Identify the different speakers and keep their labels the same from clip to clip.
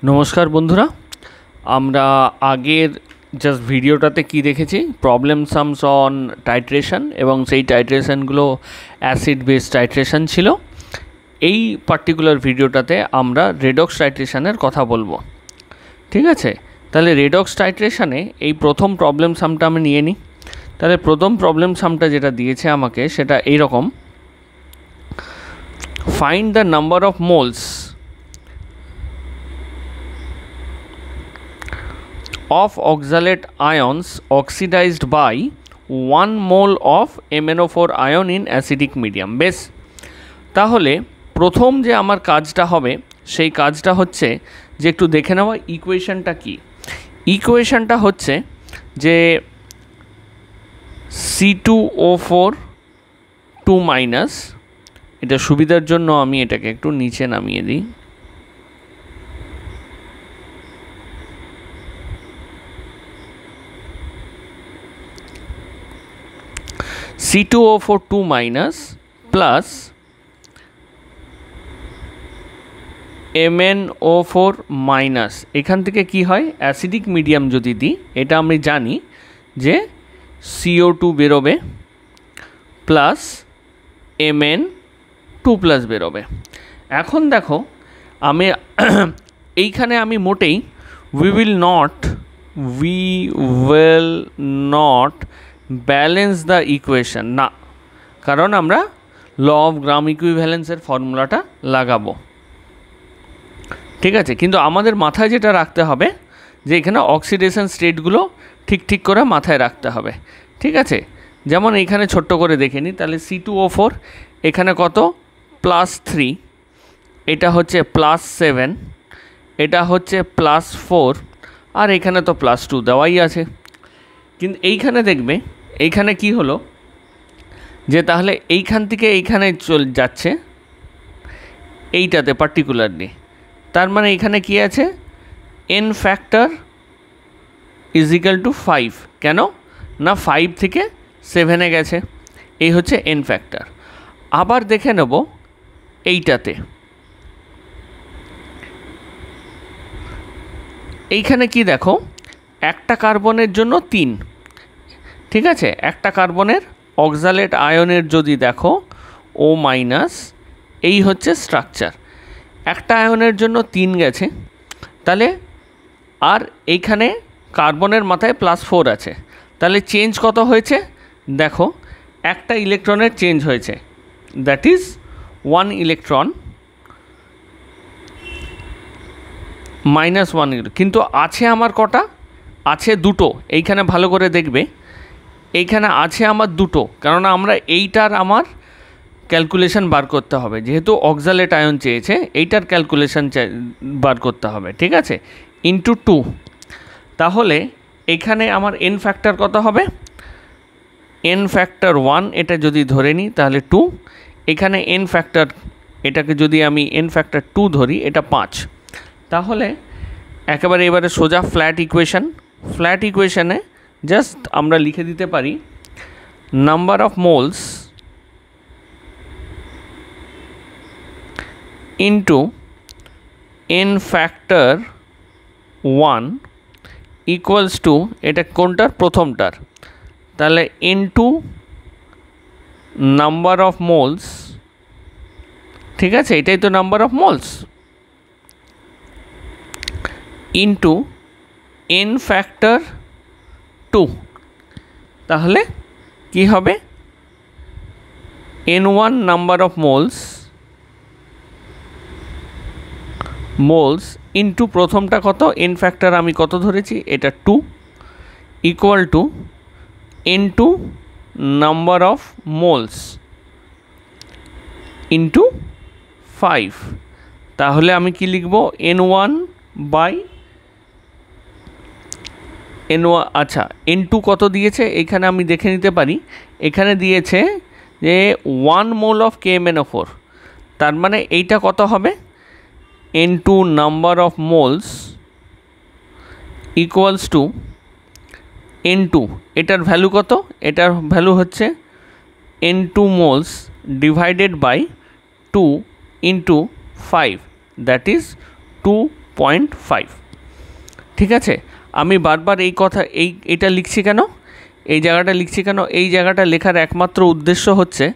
Speaker 1: নমস্কার বন্ধুরা, আমরা আগের জাস্ট ভিডিওটাতে কি দেখেছি, প্রবলেম সামস অন টাইট্রেশন, এবং সেই টাইট্রেশনগুলো অ্যাসিড বেস টাইট্রেশন ছিল। এই পার্টিকুলার ভিডিওটাতে আমরা রেডক্স টাইট্রেশনের কথা বলবো। ঠিক আছে, তাহলে রেডক্স টাইট্রেশনে এই প্রথম প্রবলেম সামটা আমি নিয়ে নিই। তাহলে প্রথম প্রবলেম সামটা যেটা দিয়েছে আমাকে সেটা এইরকম: find the number of moles of oxalate ions oxidized by 1 mole of MnO4 ion in acidic medium। বেশ, তাহলে প্রথম যে আমার কাজটা হবে সেই কাজটা হচ্ছে যে একটু দেখে নেওয়া ইকুয়েশনটা কি। ইকুয়েশনটা হচ্ছে যে C2O4 2-, এটা সুবিধার জন্য আমি এটাকে একটু নিচে নামিয়ে দিই। C2O4 2- plus MnO4-। এখান থেকে কি হয়, অ্যাসিডিক মিডিয়াম যদি দিই, এটা আমি জানি যে CO2 বেরোবে প্লাস Mn2+ বেরোবে। এখন দেখো, আমি এইখানে আমি মোটেই we will not balance the equation না, কারণ আমরা ল অফ গ্রাম ইকুইভ্যালেন্সের ফর্মুলাটা লাগাবো। ঠিক আছে, কিন্তু আমাদের মাথায় যেটা রাখতে হবে যে এখানে অক্সিডেশন স্টেটগুলো ঠিক করে মাথায় রাখতে হবে। ঠিক আছে, যেমন এইখানে ছোট্ট করে দেখে নিই। তাহলে C2O4 এখানে কত, +3, এটা হচ্ছে +7, এটা হচ্ছে +4, আর এখানে তো +2 দেওয়াই আছে। কিন্তু এইখানে দেখবে, এইখানে কি হলো যে তাহলে এইখান থেকে এইখানে যাচ্ছে এইটাতে পার্টিকুলারলি, তার মানে এখানে কি আছে, n ফ্যাক্টর = 5। কেন না, 5 থেকে 7-এ গেছে, এই হচ্ছে n ফ্যাক্টর। আবার দেখে নেব এইটাতে, এইখানে কি দেখো, একটা কার্বনের জন্য 3। ঠিক আছে, একটা কার্বনের অক্সালেট আয়নের যদি দেখো O-, এই হচ্ছে স্ট্রাকচার। একটা আয়নের জন্য 3 গেছে, তাহলে আর এইখানে কার্বনের মাথায় +4 আছে, তাহলে চেঞ্জ কত হয়েছে দেখো, একটা ইলেকট্রনের চেঞ্জ হয়েছে, দ্যাট ইজ 1 ইলেকট্রন -1। কিন্তু আছে আমার কটা, আছে দুটো। এইখানে ভালো করে দেখবে, এইখানে আছে আমার দুটো, কেননা আমরা এইটার আমার ক্যালকুলেশন বার করতে হবে, যেহেতু অক্সালেট আয়ন চেয়েছে, এইটার ক্যালকুলেশন বার করতে হবে। ঠিক আছে, × 2। তাহলে এখানে আমার n ফ্যাক্টর কত হবে, n ফ্যাক্টর 1 এটা যদি ধরে নিই তাহলে 2, এখানে n ফ্যাক্টর, এটাকে যদি আমি n ফ্যাক্টর 2 ধরি, এটা 5। তাহলে একেবারে এবারে সোজা ফ্ল্যাট ইকুয়েশনে জাস্ট আমরা লিখে দিতে পারি number of moles into n factor 1 equals to, এটা কোনটার, প্রথমটার, তাহলে ইন্টু নাম্বার অফ মোলস। ঠিক আছে, এটাই তো number of moles, into n factor 2। তাহলে কি হবে, n1 number of moles into প্রথমটা কত, n ফ্যাক্টর আমি কত ধরেছি, এটা 2, equal to n2 number of moles into 5। তাহলে আমি কি লিখব, n1 বাই n1। আচ্ছা, n2 কত দিয়েছে এখানে আমি দেখে নিতে পারি, এখানে দিয়েছে যে 1 মোল অফ KMnO4, তার মানে এইটা কত হবে, n2 number of moles equals to n2, এটার ভ্যালু কত, এটার ভ্যালু হচ্ছে n2 moles divided by 2 × 5, that is 2 0.5। ঠিক আছে, আমি বারবার এই কথা এটা লিখছি কেন, এই জায়গাটা লিখছি কেন, এই জায়গাটা লেখার একমাত্র উদ্দেশ্য হচ্ছে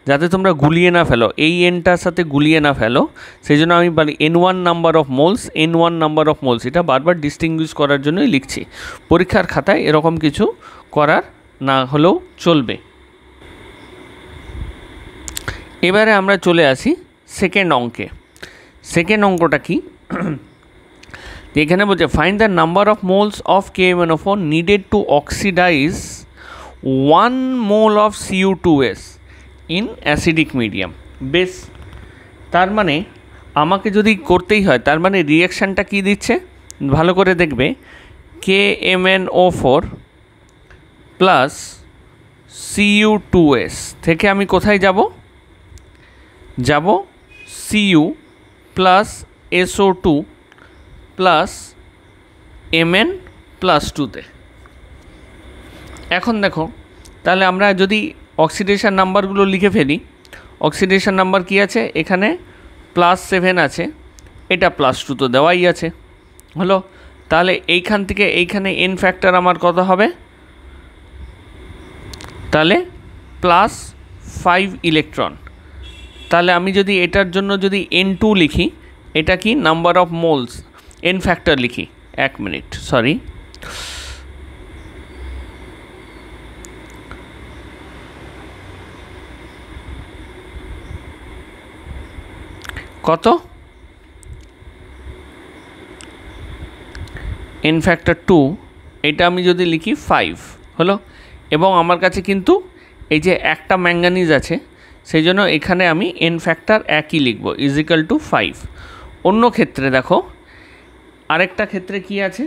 Speaker 1: যাতে তোমরা গুলিয়ে না ফেলো, এই এনটার সাথে গুলিয়ে না ফেলো, সেই জন্য আমি বলি N1 number of moles, N1 number of moles, এটা বারবার ডিস্টিংগুইশ করার জন্যই লিখছি। পরীক্ষার খাতায় এরকম কিছু করার না হলেও চলবে। এবারে আমরা চলে আসি সেকেন্ড অঙ্কে। সেকেন্ড অঙ্কটা কি, এখানে বলছে find the number of moles of KMnO4 needed to oxidise 1 mole of Cu2s in acidic medium. বেশ, তার মানে আমাকে যদি করতেই হয়, তার মানে রিয়াকশানটা কি দিচ্ছে ভালো করে দেখবে, KMnO4 প্লাস Cu2s থেকে আমি কোথায় যাব, Cu plus SO2 plus Mn plus 2তে। এখন দেখো, তাহলে আমরা যদি অক্সিডেশন নাম্বারগুলো লিখে ফেলি, অক্সিডেশন নাম্বার কি আছে, এখানে +7 আছে, এটা +2 তো দেওয়াই আছে, হলো। তাহলে এইখান থেকে এইখানে N ফ্যাক্টর আমার কত হবে, তাহলে +5 ইলেকট্রন। তাহলে আমি যদি এটার জন্য যদি N2 লিখি, এটা কি number of moles, N factor লিখি, 1 মিনিট সরি, কত N ফ্যাক্টর 2, এটা আমি যদি লিখি 5 হলো, এবং আমার কাছে কিন্তু এই যে একটা ম্যাঙ্গানিজ আছে, সেই জন্য এখানে আমি N ফ্যাক্টর একই লিখব =5। অন্য ক্ষেত্রে দেখো, আরেকটা ক্ষেত্রে কি আছে,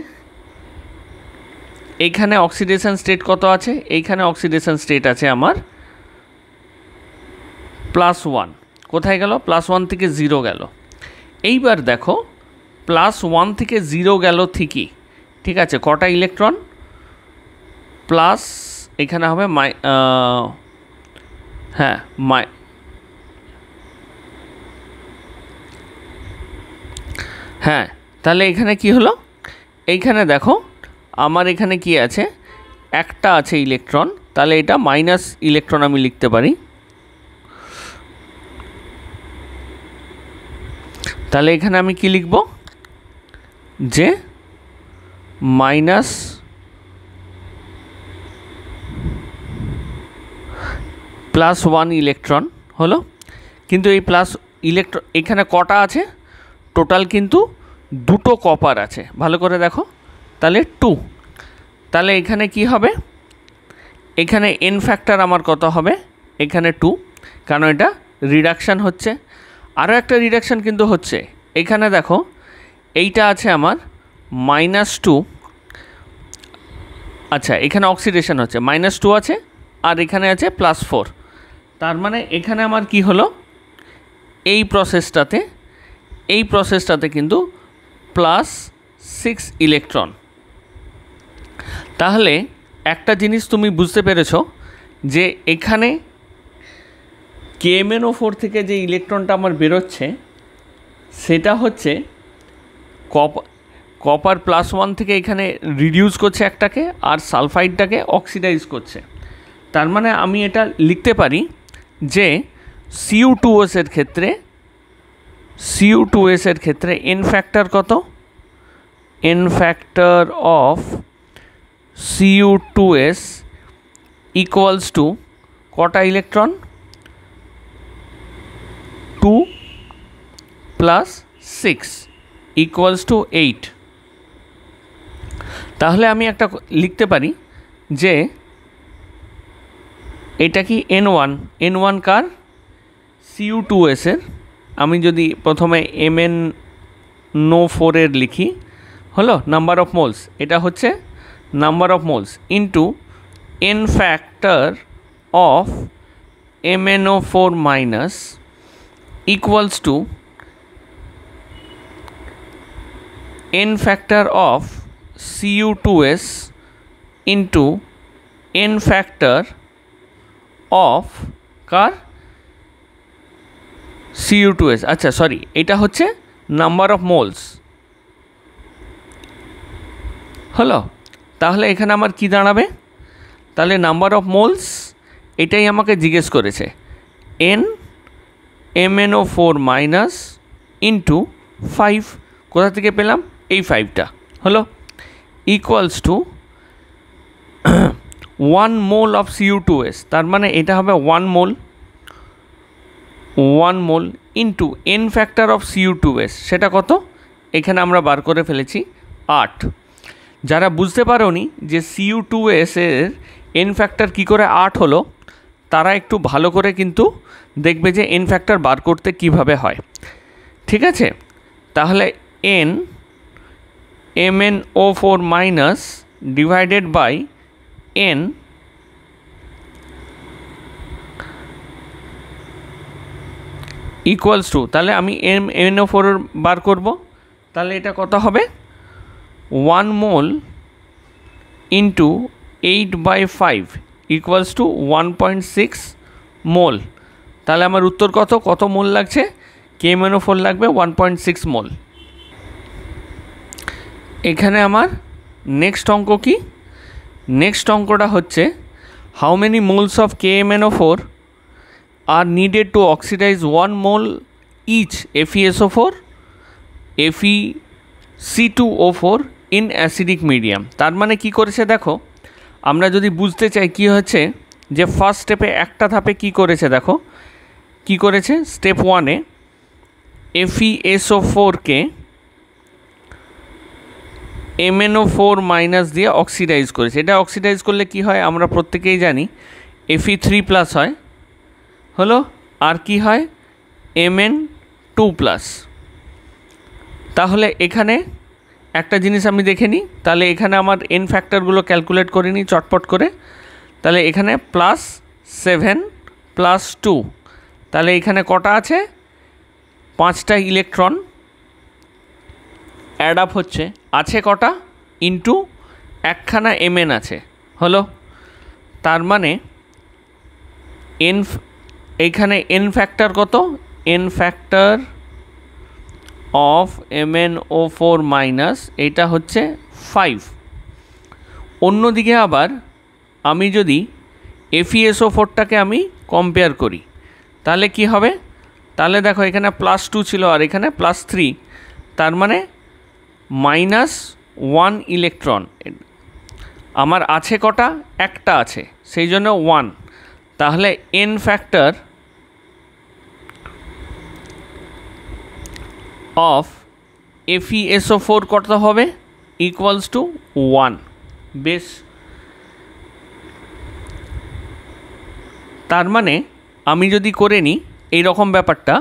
Speaker 1: এইখানে অক্সিডেশন স্টেট কত আছে, এইখানে অক্সিডেশন স্টেট আছে আমার +1, কোথায় গেল, +1 থেকে 0 গেল। এইবার দেখো +1 থেকে 0 গেল ঠিকই, ঠিক আছে, কটা ইলেকট্রন, প্লাস এখানে হবে হ্যাঁ, তাহলে এখানে কি হলো, এইখানে দেখো আমার এখানে কি আছে, একটা আছে ইলেকট্রন, তাহলে এটা মাইনাস ইলেকট্রন আমি লিখতে পারি। তাহলে এখানে আমি কি লিখব, যে +1 ইলেকট্রন হলো। কিন্তু এই প্লাস ইলেকট্রন এখানে কটা আছে, টোটাল কিন্তু 2টো কপার আছে, ভালো করে দেখো, তাহলে 2। তাহলে এখানে কি হবে, এখানে N ফ্যাক্টর আমার কত হবে, এখানে 2, কারণ এটা রিডাকশান হচ্ছে। আরও একটা রিডাকশান কিন্তু হচ্ছে, এখানে দেখো এইটা আছে আমার -2, আচ্ছা এখানে অক্সিডেশন হচ্ছে, -2 আছে, আর এখানে আছে +4। তার মানে এখানে আমার কি হলো, এই প্রসেসটাতে কিন্তু +6 ইলেকট্রন। তাহলে একটা জিনিস তুমি বুঝতে পেরেছো, যে এখানে KMnO4 থেকে যে ইলেকট্রনটা আমার বেরোচ্ছে, সেটা হচ্ছে কপার +1 থেকে এখানে রিডিউস করছে একটাকে, আর সালফাইডটাকে অক্সিডাইজ করছে। তার মানে আমি এটা লিখতে পারি যে Cu2s এর ক্ষেত্রে N ফ্যাক্টর কত, N factor of Cu2s equals to কটা ইলেকট্রন, 2 + 6 ইকুয়ালস টু 8। তাহলে আমি একটা লিখতে পারি যে এটা কি N1 কার, Cu2s এর। আমি যদি প্রথমে MnO4 এর লিখি, হলো নাম্বার অফ মোলস, এটা হচ্ছে number of moles into N factor of MnO4 minus equals to N factor of Cu2s into N factor of car, Cu2s। আচ্ছা সরি, এটা হচ্ছে নাম্বার অফ মোলস, হলো, তাহলে এখানে আমার কি দাঁড়াবে, তাহলে নাম্বার অফ মোলস এটাই আমাকে জিজ্ঞেস করেছে, n MnO4 মাইনাস ইন্টু 5, কোথা থেকে পেলাম, এই 5টা হলো, equals to 1 mole of Cu2s, তার মানে এটা হবে 1 mole into n factor of Cu2s, সেটা কত, এখানে আমরা বার করে ফেলেছি 8। যারা বুঝতে পারোনি যে Cu2s এর n ফ্যাক্টর কী করে 8 হলো, তারা একটু ভালো করে কিন্তু দেখবে যে n ফ্যাক্টর বার করতে কিভাবে হয়, ঠিক আছে। তাহলে n MnO4 minus divided by n equals to, তাহলে আমি MnO4 বার করব, তাহলে এটা কত হবে, 1 মোল ইন্টু 8/5 ইকুয়ালস টু 1.6 মোল। তাহলে আমার উত্তর কত মোল লাগছে, KMnO4 লাগবে 1.6 মোল। এখানে আমার নেক্সট অঙ্ক কি, নেক্সট অঙ্কটা হচ্ছে how many moles of KMnO4 আর needed to oxidise 1 mole each FeSO4 FeC2O4 in acidic medium. তার মানে কি করেছে দেখো, আমরা যদি বুঝতে চাই কি হচ্ছে, যে ফার্স্ট স্টেপে একটা ধাপে কি করেছে দেখো, কি করেছে, স্টেপ 1-এ FeSO4-কে MnO4 মাইনাস দিয়ে অক্সিডাইজ করেছে। এটা অক্সিডাইজ করলে কি হয় আমরা প্রত্যেকেই জানি, Fe3+ হয়, হলো, আর কি হয় Mn2+। তাহলে এখানে একটা জিনিস আমি দেখে নিই, তাহলে এখানে আমার n ফ্যাক্টরগুলো ক্যালকুলেট করে নিই চটপট করে। তাহলে এখানে +7 + 2, তাহলে এখানে কটা আছে, 5টা ইলেকট্রন অ্যাড আপ হচ্ছে, আছে কটা, ইন্টু একখানা Mn আছে, হলো। তার মানে এইখানে n ফ্যাক্টর কত, n factor of MnO4 minus এটা হচ্ছে 5। অন্যদিকে আবার আমি যদি FeSO4টাকে আমি কম্পেয়ার করি, তাহলে কি হবে, তাহলে দেখো এখানে +2 ছিল আর এখানে +3, তার মানে -1 ইলেকট্রন। আমার আছে কটা, একটা আছে, সেই জন্য 1। তাহলে n ফ্যাক্টর অফ FeSO4 কত হবে, ইকুয়ালস টু 1। বেশ, তার মানে আমি যদি করে নিই এই রকম ব্যাপারটা,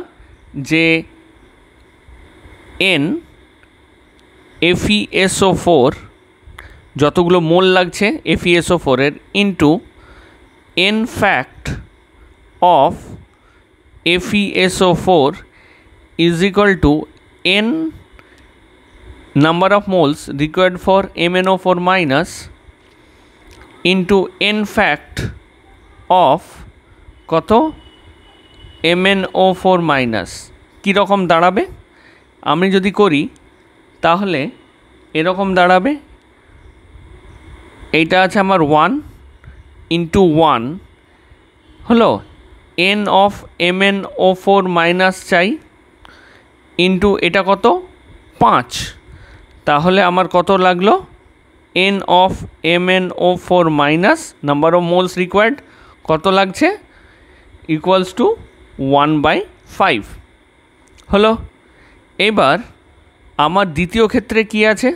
Speaker 1: যে n FeSO4 যতগুলো মোল লাগছে FeSO4 এর into n fact of FeSO4 is equal to n number of moles required for MnO4 minus into n fact of কত MnO4 minus। কীরকম দাঁড়াবে, আমি যদি করি তাহলে এরকম দাঁড়াবে, এইটা আছে আমার 1 × 1 হলো, n অফ MnO4 মাইনাস চাই, ইন্টু এটা কত 5, তাহলে আমার কত লাগলো, n of MnO4 minus number of moles required কত লাগছে, ইকুয়ালস টু 1/5 হলো। এবার আমার দ্বিতীয় ক্ষেত্রে কি আছে,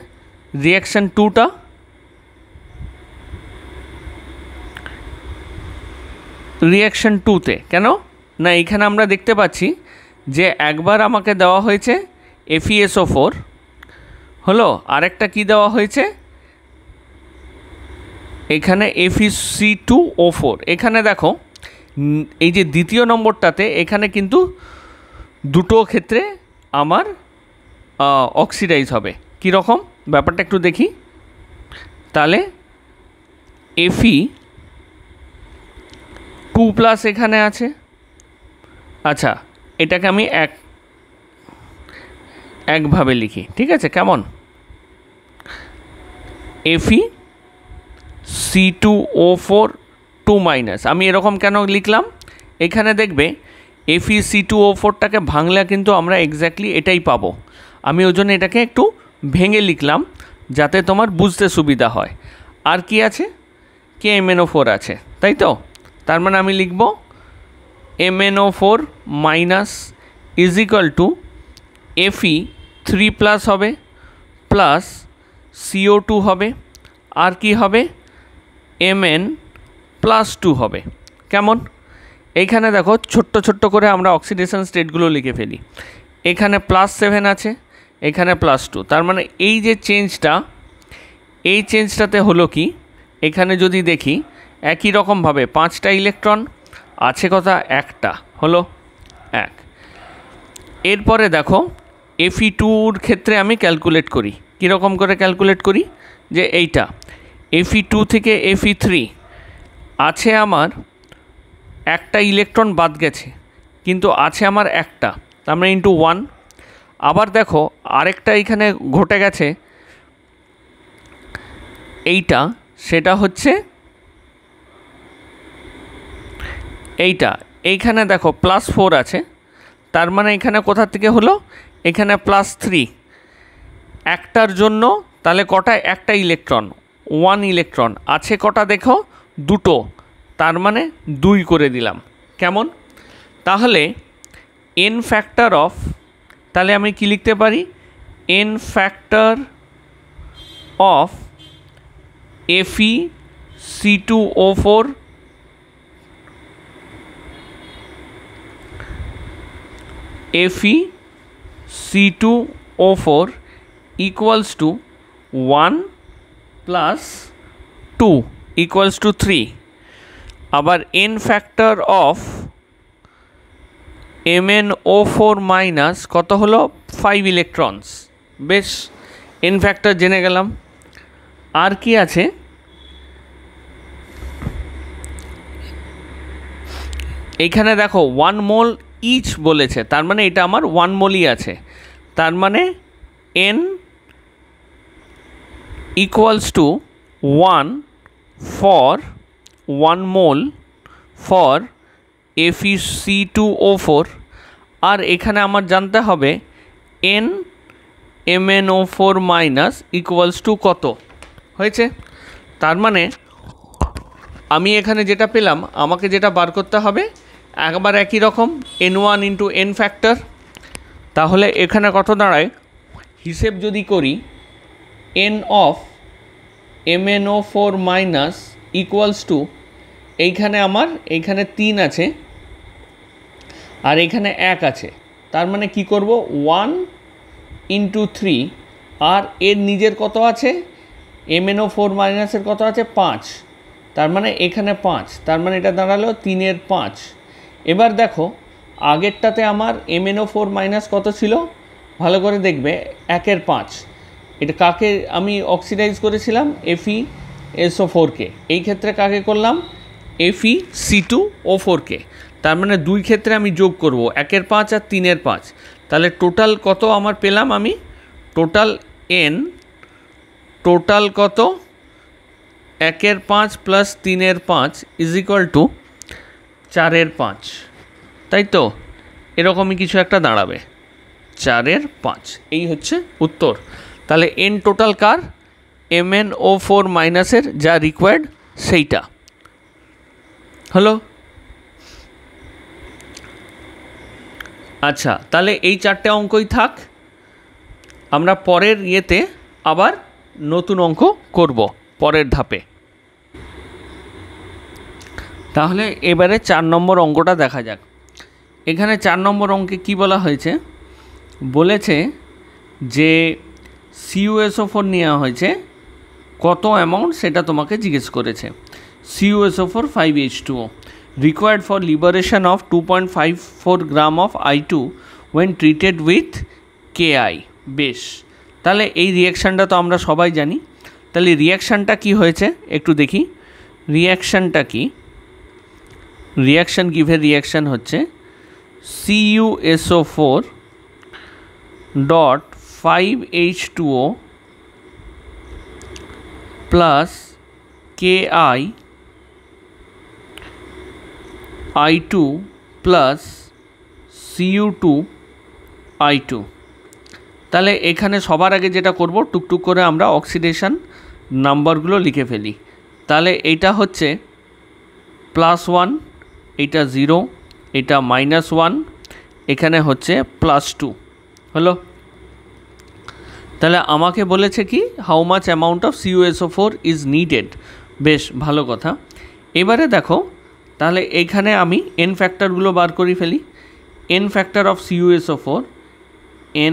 Speaker 1: রিঅ্যাকশান 2টা, রিঅ্যাকশান 2তে কেন না, এখানে আমরা দেখতে পাচ্ছি যে একবার আমাকে দেওয়া হয়েছে FeSO4 হলো, আরেকটা কি দেওয়া হয়েছে, এখানে FeC2O4। এখানে দেখো এই যে দ্বিতীয় নম্বরটাতে এখানে কিন্তু দুটো ক্ষেত্রে আমার অক্সিডাইজ হবে। কীরকম ব্যাপারটা একটু দেখি, তাহলে Fe2+ এখানে আছে, আচ্ছা এটাকে আমি একভাবে লিখি, ঠিক আছে, কেমন, FeC2O4 2- আমি এরকম কেন লিখলাম, এখানে দেখবে FeC2O4টাকে ভাঙলে কিন্তু আমরা এক্স্যাক্টলি এটাই পাবো। আমি ওই জন্য এটাকে একটু ভেঙে লিখলাম যাতে তোমার বুঝতে সুবিধা হয়। আর কি আছে, KMnO4 আছে, তাই তো? তার মানে আমি লিখব MnO4 minus is equal to Fe3+ হবে প্লাস CO2 হবে, আর কি হবে Mn+2 হবে। কেমন? এইখানে দেখো ছোট্ট ছোট্ট করে আমরা অক্সিডেশন স্টেটগুলো লিখে ফেলি। এখানে +7 আছে, এখানে +2, তার মানে এই যে চেঞ্জটা, এই চেঞ্জটাতে হলো কি, এখানে যদি দেখি একই রকমভাবে 5টা ইলেকট্রন আছে, কথা একটা হলো 1। এরপরে দেখো Fe2-র ক্ষেত্রে আমি ক্যালকুলেট করি, কীরকম করে ক্যালকুলেট করি, যে এইটা Fe2 থেকে Fe3 আছে আমার একটা ইলেকট্রন বাদ গেছে, কিন্তু আছে আমার একটা, তার মানে ইন্টু 1। আবার দেখো আরেকটা এখানে ঘটে গেছে, এইটা, সেটা হচ্ছে এইখানে দেখো +4 আছে, তার মানে এখানে কোথা থেকে হলো, এখানে +3, একটার জন্য তাহলে কটা, একটা ইলেকট্রন, 1 ইলেকট্রন আছে কটা দেখো, দুটো, তার মানে 2 করে দিলাম। কেমন? তাহলে n ফ্যাক্টর অফ, তাহলে আমি কি লিখতে পারি, n factor of FeC2O4 FeC2O4 equals to 1 plus 2 equals to 3। আবার n factor of MnO4 minus কত হলো, 5 ইলেকট্রনস। বেশ, n ফ্যাক্টর জেনে গেলাম। আর কি আছে, এইখানে দেখো 1 মোল ইচ বলেছে, তার মানে এটা আমার 1 মোলই আছে, তার মানে n equals to 1 for 1 mole for FeC2O4। আর এখানে আমার জানতে হবে n MnO4 minus equals to কত হয়েছে। তার মানে আমি এখানে যেটা পেলাম, আমাকে যেটা বার করতে হবে একবার একই রকম n1 ইন্টু n ফ্যাক্টর। তাহলে এখানে কত দাঁড়ায়, হিসেব যদি করি, n of MnO4 minus equals to, এইখানে আমার এইখানে 3 আছে আর এখানে 1 আছে, তার মানে কি করব, 1 ইন্টু 3, আর এর নিজের কত আছে, MnO4 মাইনাসের কত আছে, 5, তার মানে এখানে 5, তার মানে এটা দাঁড়ালো 3-এর 5। এবার দেখো আগেরটাতে আমার MnO4 মাইনাস কত ছিল, ভালো করে দেখবে, 1-এর 5। এটা কাকে আমি অক্সিডাইজ করেছিলাম, FeSO4-কে। এই ক্ষেত্রে কাকে করলাম, FeC2O4-কে। তার মানে 2 ক্ষেত্রে আমি যোগ করব, 1-এর 5 আর 3-এর 5। তাহলে টোটাল কত আমার পেলাম, আমি টোটাল n, টোটাল কত, 1-এর 5 প্লাস 3-এর 5 ইজ ইকুয়াল টু 4-এর 5, তাই তো? এরকমই কিছু একটা দাঁড়াবে, 4-এর 5। এই হচ্ছে উত্তর। তাহলে n টোটাল কার, MnO4 মাইনাসের যা রিকোয়ার্ড সেইটা হলো। আচ্ছা, তাহলে এই 4টে অঙ্কই থাক, আমরা পরের ইয়েতে আবার নতুন অঙ্ক করব পরের ধাপে। তাহলে এবারে 4 নম্বর অঙ্কটা দেখা যাক। এখানে 4 নম্বর অঙ্কে কি বলা হয়েছে, বলেছে যে CuSO4 নেওয়া হয়েছে, কত অ্যামাউন্ট সেটা তোমাকে জিজ্ঞেস করেছে। CuSO4 5H2O required for liberation of 2.54 gram of I2 when treated with Ki। বেশ, তাহলে এই রিয়াকশানটা তো আমরা সবাই জানি। তাহলে রিয়াকশানটা কি হয়েছে একটু দেখি, রিয়াকশানটা কি, রিয়াকশান গিভের রিয়াকশান হচ্ছে CuSO4 dot 5H2O plus KI I2 plus Cu2 I2। তাহলে এখানে সবার আগে যেটা করব, টুকটুক করে আমরা অক্সিডেশন নাম্বারগুলো লিখে ফেলি। তাহলে এটা হচ্ছে +1, এটা 0, এটা -1, এখানে হচ্ছে +2 হলো। তাহলে আমাকে বলেছে কি how much amount of CuSO4 is needed. বেশ ভালো কথা। এবারে দেখো, তাহলে এখানে আমি n ফ্যাক্টরগুলো বার করে ফেলি। n factor of CuSO4,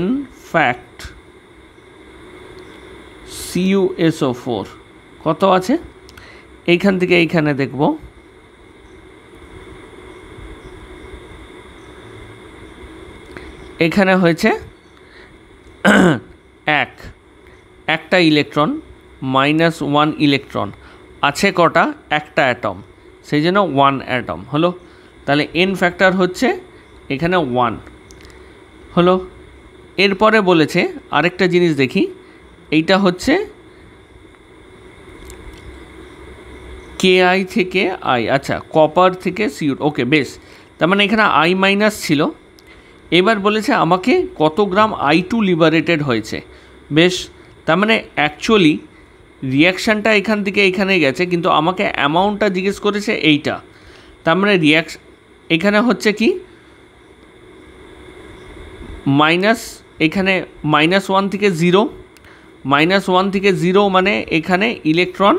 Speaker 1: n fact CuSO4 কত আছে, এইখান থেকে এইখানে দেখব। এখানে হয়েছে একটা ইলেকট্রন, -1 ইলেকট্রন, আছে কটা, একটা অ্যাটম, সেই জন্য 1 অ্যাটম হলো। তাহলে n ফ্যাক্টর হচ্ছে এখানে 1 হলো। এরপরে বলেছে আরেকটা জিনিস দেখি, এইটা হচ্ছে KI থেকে I, আচ্ছা কপার থেকে Cu, ওকে বেশ। তার মানে এখানে I- ছিল। এবার বলেছে আমাকে কত গ্রাম I2 লিবারেটেড হয়েছে। বেশ, তার মানে অ্যাকচুয়ালি রিয়াকশানটা এখান থেকে এখানে গেছে, কিন্তু আমাকে অ্যামাউন্টটা জিজ্ঞেস করেছে এইটা। তার মানে এখানে হচ্ছে কি এখানে -1 থেকে 0, -1 থেকে 0 মানে এখানে ইলেকট্রন,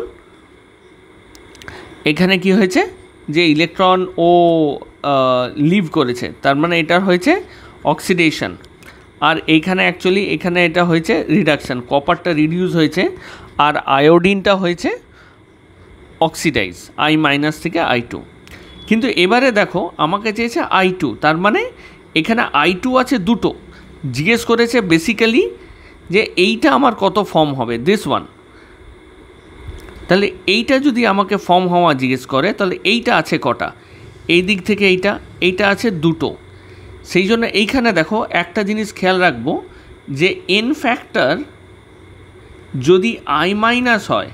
Speaker 1: এখানে কি হয়েছে যে ইলেকট্রন ও লিভ করেছে, তার মানে এটা হয়েছে অক্সিডেশন। আর এইখানে অ্যাকচুয়ালি এখানে এটা হয়েছে রিডাকশান, কপারটা রিডিউস হয়েছে, আর আয়োডিনটা হয়েছে অক্সিডাইজ, I- থেকে I2। কিন্তু এবারে দেখো আমাকে চেয়েছে I2, তার মানে এখানে I2 আছে দুটো, জিজ্ঞেস করেছে বেসিক্যালি যে এইটা আমার কত ফর্ম হবে, দিস ওয়ান। তাহলে এইটা যদি আমাকে ফর্ম হওয়া জিজ্ঞেস করে, তাহলে এইটা আছে কটা, এই দিক থেকে এইটা আছে দুটো। সেই জন্য এইখানে দেখো একটা জিনিস খেয়াল রাখবো যে n ফ্যাক্টর যদি I- হয়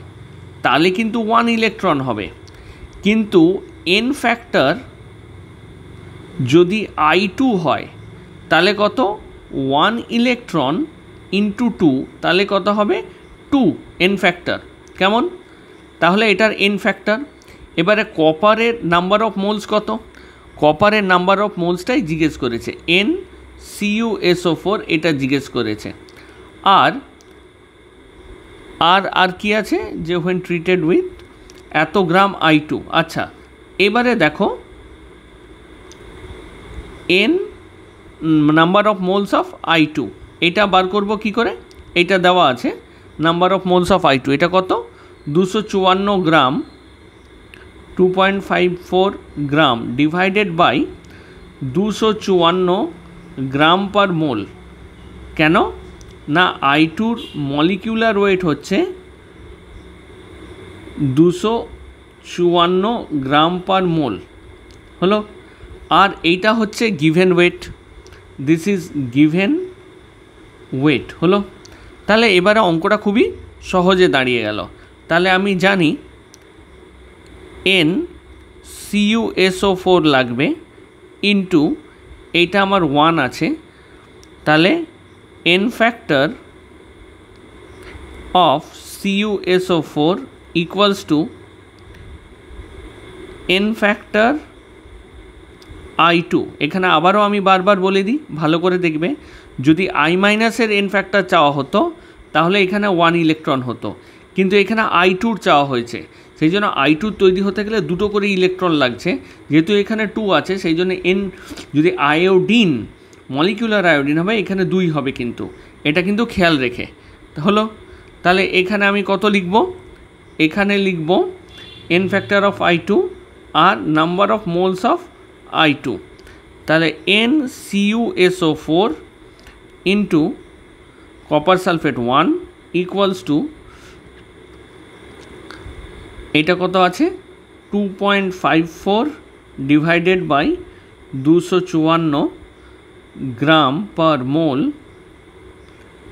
Speaker 1: তাহলে কিন্তু 1 ইলেকট্রন হবে, কিন্তু n ফ্যাক্টর যদি I2 হয় তাহলে কত, 1 ইলেকট্রন ইন্টু 2, তাহলে কত হবে 2 n ফ্যাক্টর। কেমন, তাহলে এটার n ফ্যাক্টর। এবারে কপারের নাম্বার অফ মোলস কত, কপারের নাম্বার অফ মোলসটাই জিজ্ঞেস করেছে, NCuSO4 এটা জিজ্ঞেস করেছে। আর কি আছে যে when treated with এত গ্রাম I2। আচ্ছা এবারে দেখো n number of moles of I2, এটা বার করব কি করে, এটা দেওয়া আছে number of moles of I2, এটা কত 254 গ্রাম, 2.54 গ্রাম ডিভাইডেড বাই 254 গ্রাম পার মোল। কেন না, I2-র মলিকিউলার ওয়েট হচ্ছে 254 গ্রাম পার মোল হলো। আর এইটা হচ্ছে given weight, this is given weight হলো। তাহলে এবারে অঙ্কটা খুবই সহজে দাঁড়িয়ে গেল। তাহলে আমি জানি NCuSO4 লাগবে ইন্টু এইটা আমার 1 আছে, তাহলে n factor of CuSO4 equals to n factor I2। এখানে আবারও আমি বারবার বলে দিই, ভালো করে দেখবে, যদি I- n ফ্যাক্টর চাওয়া হতো তাহলে এখানে 1 ইলেকট্রন হতো, কিন্তু এখানে I2-র চাওয়া হয়েছে, সেই জন্য I2 তৈরি হতে গেলে দুটো করে ইলেকট্রন লাগছে, যেহেতু এখানে 2 আছে সেই জন্য যদি আয়োডিন মলিকিউলার আয়োডিন হবে এখানে 2 হবে, কিন্তু এটা কিন্তু খেয়াল রেখে হলো। তাহলে এখানে আমি কত লিখব, এখানে লিখব n ফ্যাক্টর অফ I2 আর number of moles of I2, তাহলে NCuSO4 into copper sulphate 1 equals to, এটা কত আছে 2.54 ডিভাইডেড বাই 254 গ্রাম পার মোল,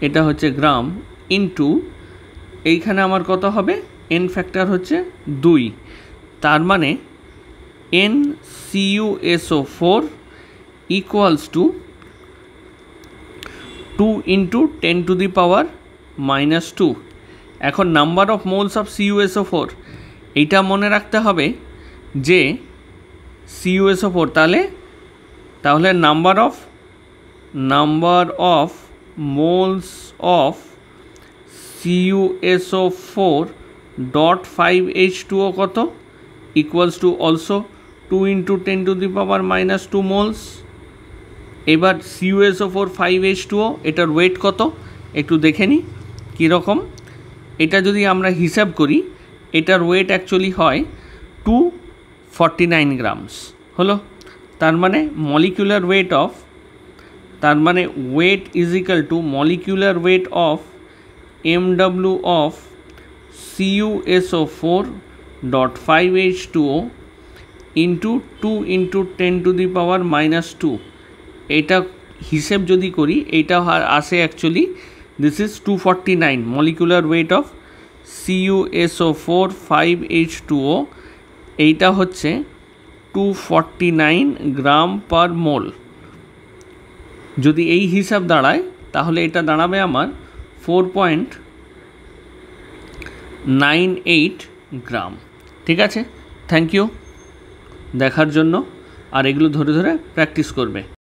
Speaker 1: এটা হচ্ছে গ্রাম, ইন্টু এইখানে আমার কত হবে এন ফ্যাক্টর হচ্ছে 2, তার মানে NCuSO4 ইকুয়ালস টু 2 × 10⁻⁻²। এখন number of moles of CuSO4 এইটা মনে রাখতে হবে যে CuSO4 তাহলে number of moles of CuSO4.5H2O কত, ইকুয়ালস টু অলসো 2 × 10⁻⁻² মোলস। এবার CuSO4 5H2O এটার ওয়েট কত একটু দেখে নিই কীরকম। এটা যদি আমরা হিসাব করি এটার ওয়েট অ্যাকচুয়ালি হয় 249 গ্রামস হলো। তার মানে molecular weight is equal to molecular weight of MW of CuSO4.5H2O into 2 × 10⁻⁻²। এটা হিসেব যদি করি এইটা আসে actually this is 249 molecular weight of CuSO4 5H2O, এইটা হচ্ছে 249 গ্রাম পার মোল। যদি এই হিসাব দাঁড়ায় তাহলে এটা দাঁড়াবে আমার 4.98 গ্রাম। ঠিক আছে, থ্যাংক ইউ দেখার জন্য, আর এগুলো ধরে ধরে প্র্যাকটিস করবে।